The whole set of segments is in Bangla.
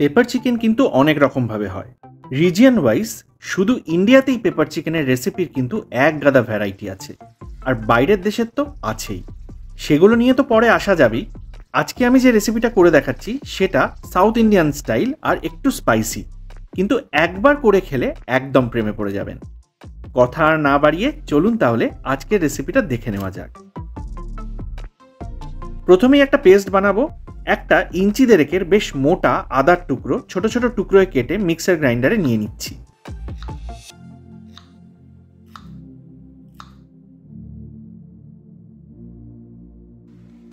পেপার চিকেন কিন্তু অনেক রকমভাবে হয়। রিজিয়ন ওয়াইজ শুধু ইন্ডিয়াতেই পেপার চিকেনের রেসিপির কিন্তু এক গাদা ভ্যারাইটি আছে, আর বাইরের দেশের তো আছেই। সেগুলো নিয়ে তো পরে আসা যাবেই। আজকে আমি যে রেসিপিটা করে দেখাচ্ছি সেটা সাউথ ইন্ডিয়ান স্টাইল আর একটু স্পাইসি, কিন্তু একবার করে খেলে একদম প্রেমে পড়ে যাবেন। কথা আর না বাড়িয়ে চলুন তাহলে আজকের রেসিপিটা দেখে নেওয়া যাক। প্রথমেই একটা পেস্ট বানাবো। একটা ইঞ্চি দেড়েকের বেশ মোটা আদার টুকরো ছোট ছোট টুকরোয় কেটে মিক্সার গ্রাইন্ডারে নিয়ে নিচ্ছি।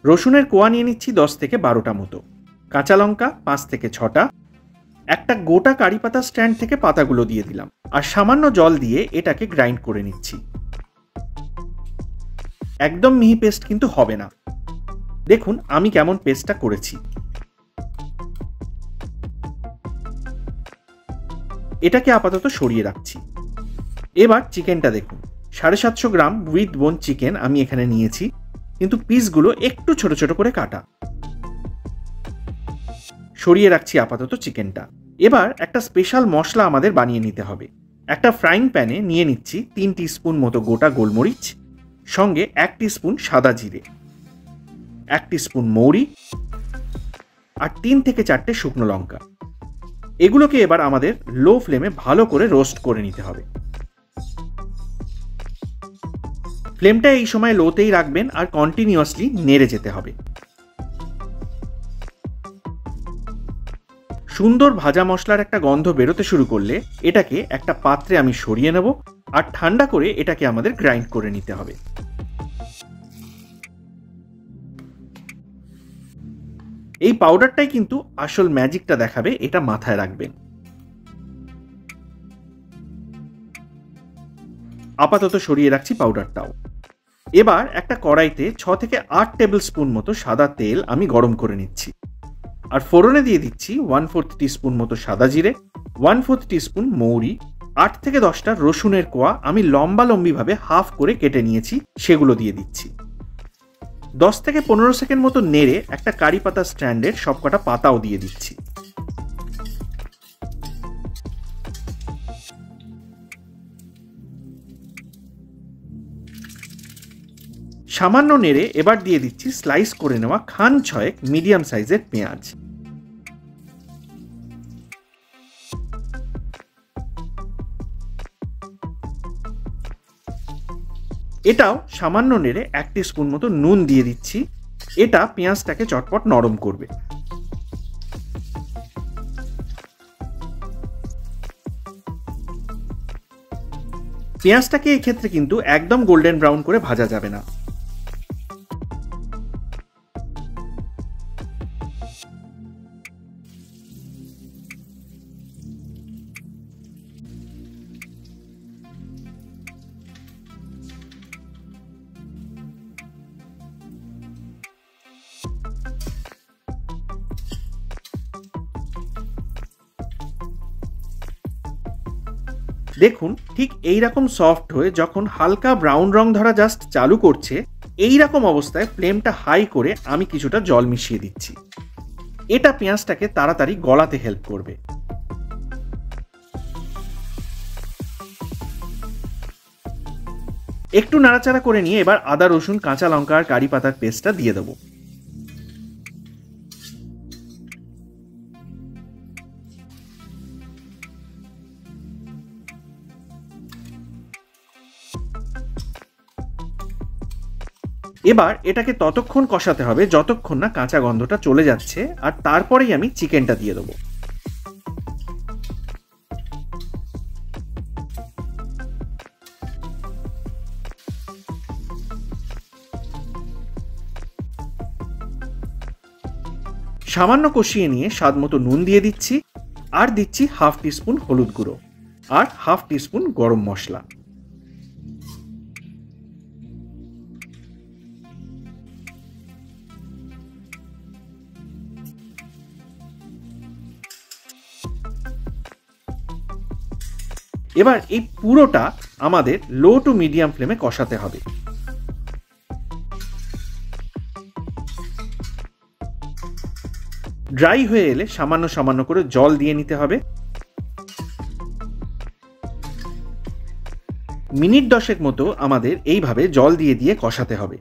রসুনের কোয়া নিয়ে নিচ্ছি 10 থেকে 12টা মতো, কাঁচা লঙ্কা 5 থেকে 6টা, একটা গোটা কারি পাতা স্ট্যান্ড থেকে পাতাগুলো দিয়ে দিলাম, আর সামান্য জল দিয়ে এটাকে গ্রাইন্ড করে নিচ্ছি। একদম মিহি পেস্ট কিন্তু হবে না। দেখুন আমি কেমন পেস্টটা করেছি। এটাকে আপাতত সরিয়ে রাখছি। এবার চিকেনটা দেখুন, 750 গ্রাম উইথ বোন চিকেন আমি এখানে নিয়েছি, কিন্তু পিসগুলো একটু ছোট ছোট করে কাটা। সরিয়ে রাখছি আপাতত চিকেনটা। এবার একটা স্পেশাল মশলা আমাদের বানিয়ে নিতে হবে। একটা ফ্রাইং প্যানে নিয়ে নিচ্ছি 3 টিস্পুন মতো গোটা গোলমরিচ, সঙ্গে 1 টিস্পুন সাদা জিরে, 1 টিস্পুন মৌরি, আর 3 থেকে 4টে শুকনো লঙ্কা। এগুলোকে এবার আমাদের লো ফ্লেমে ভালো করে রোস্ট করে নিতে হবে। ফ্লেমটা এই সময় লোতেই রাখবেন আর কন্টিনিউয়াসলি নেড়ে যেতে হবে। সুন্দর ভাজা মশলার একটা গন্ধ বেরোতে শুরু করলে এটাকে একটা পাত্রে আমি সরিয়ে নেব, আর ঠান্ডা করে এটাকে আমাদের গ্রাইন্ড করে নিতে হবে। এই পাউডারটাই কিন্তু আসল ম্যাজিকটা দেখাবে, এটা মাথায় রাখবেন। আপাতত সরিয়ে রাখছি পাউডারটাও। এবার একটা কড়াইতে 6 থেকে 8 টেবিল স্পুন মতো সাদা তেল আমি গরম করে নিচ্ছি, আর ফোড়নে দিয়ে দিচ্ছি 1/4 টিস্পুন মতো সাদা জিরে, 1/4 টিস্পুন মৌরি, 8 থেকে 10টা রসুনের কোয়া আমি লম্বা লম্বিভাবে হাফ করে কেটে নিয়েছি, সেগুলো দিয়ে দিচ্ছি। 10 থেকে 15 সেকেন্ড মতো নেড়ে একটা কারি পাতা স্ট্যান্ডের সবকটা পাতাও দিয়ে দিচ্ছি। সামান্য নেড়ে এবার দিয়ে দিচ্ছি স্লাইস করে নেওয়া খান 6 মিডিয়াম সাইজের পেঁয়াজ। এটাও সামান্য নেড়ে 1 টিস্পুন মতো নুন দিয়ে দিচ্ছি। এটা পেঁয়াজটাকে চটপট নরম করবে। পেঁয়াজটাকে এই ক্ষেত্রে কিন্তু একদম গোল্ডেন ব্রাউন করে ভাজা যাবে না। দেখুন ঠিক এই রকম সফট হয়ে যখন হালকা ব্রাউন রং ধরা জাস্ট চালু করছে, এই রকম অবস্থায় ফ্লেমটা হাই করে আমি কিছুটা জল মিশিয়ে দিচ্ছি। এটা পেঁয়াজটাকে তাড়াতাড়ি গলাতে হেল্প করবে। একটু নাড়াচাড়া করে নিয়ে এবার আদা রসুন কাঁচা লঙ্কা আর কারি পাতার পেস্টটা দিয়ে দেবো। এবার এটাকে ততক্ষণ কষাতে হবে যতক্ষণ না কাঁচা গন্ধটা চলে যাচ্ছে, আর তারপরেই আমি চিকেনটা দিয়ে দেবো। সামান্য কষিয়ে নিয়ে স্বাদ মতো নুন দিয়ে দিচ্ছি, আর দিচ্ছি 1/2 টিস্পুন হলুদ গুঁড়ো আর 1/2 টিস্পুন গরম মশলা। এবার এই পুরোটা আমাদের লো টু মিডিয়াম ফ্লেমে কষাতে হবে। ড্রাই হয়ে এলে সামান্য সামান্য করে জল দিয়ে নিতে হবে। মিনিট 10 মতো আমাদের এইভাবে জল দিয়ে দিয়ে কষাতে হবে।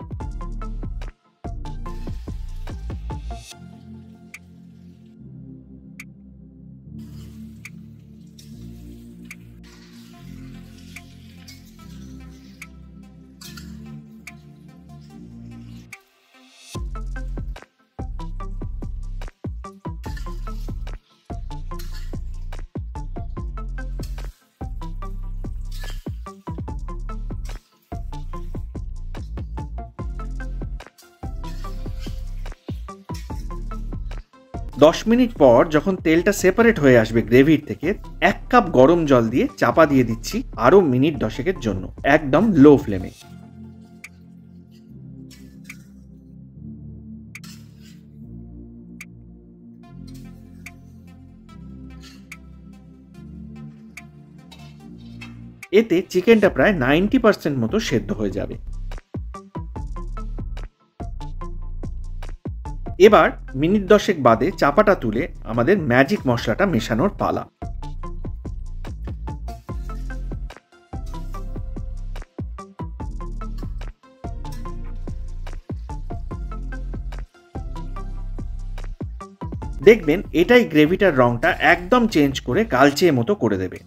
দশ মিনিট পর যখন তেলটা সেপারেট হয়ে আসবে গ্রেভির থেকে, 1 কাপ গরম জল দিয়ে চাপা দিয়ে দিচ্ছি আরো মিনিট 10 জন্য, একদম লো ফ্লেমে। এতে চিকেনটা প্রায় 90% মতো সেদ্ধ হয়ে যাবে। এবার মিনিট 10 বাদে চাপাটা তুলে আমাদের ম্যাজিক মশলাটা মেশানোর পালা। দেখবেন এটাই গ্রেভিটার রংটা একদম চেঞ্জ করে কালচে মতো করে দেবে।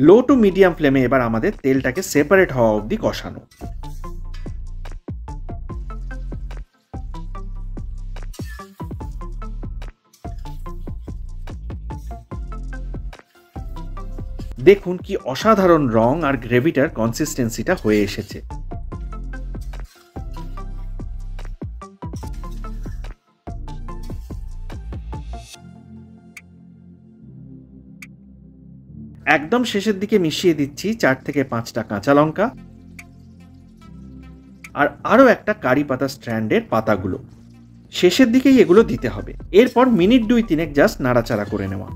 লো টু মিডিয়াম ফ্লেমে এবার আমাদের তেলটাকে সেপারেট হওয়া অবধি কষানো। দেখুন কি অসাধারণ রং আর গ্রেভিটার কনসিস্টেন্সিটা হয়ে এসেছে। একদম শেষের দিকে মিশিয়ে দিচ্ছি 4 থেকে 5টা কাঁচা লঙ্কা আর আরো একটা কারি পাতা স্ট্র্যান্ডের পাতাগুলো। শেষের দিকেই এগুলো দিতে হবে। এরপর মিনিট 2-3 জাস্ট নাড়াচাড়া করে নেওয়া।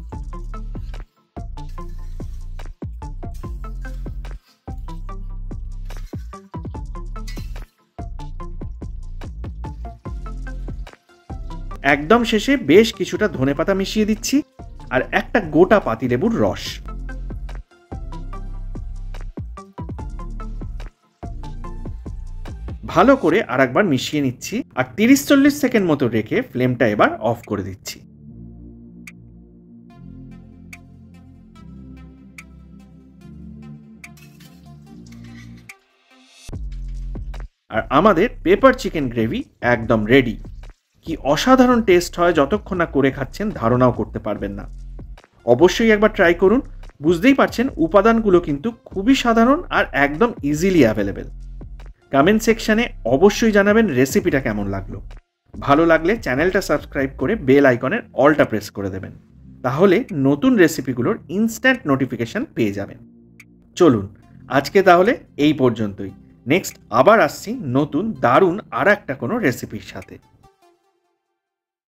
একদম শেষে বেশ কিছুটা ধনেপাতা মিশিয়ে দিচ্ছি আর একটা গোটা পাতিলেবুর রস। ভালো করে আরেকবার মিশিয়ে নিচ্ছি আর 30-40 সেকেন্ড মতো রেখে ফ্লেমটা এবার অফ করে দিচ্ছি। আর আমাদের পেপার চিকেন গ্রেভি একদম রেডি। কি অসাধারণ টেস্ট হয়, যতক্ষণ না করে খাচ্ছেন ধারণাও করতে পারবেন না। অবশ্যই একবার ট্রাই করুন। বুঝতেই পারছেন উপাদানগুলো কিন্তু খুবই সাধারণ আর একদম ইজিলি অ্যাভেলেবেল। কমেন্ট সেকশনে অবশ্যই জানাবেন রেসিপিটা কেমন লাগলো। ভালো লাগলে চ্যানেলটা সাবস্ক্রাইব করে বেল আইকনের অলটা প্রেস করে দেবেন, তাহলে নতুন রেসিপিগুলোর ইনস্ট্যান্ট নোটিফিকেশন পেয়ে যাবেন। চলুন আজকে তাহলে এই পর্যন্তই। নেক্সট আবার আসছি নতুন দারুণ আর একটা কোনো রেসিপির সাথে।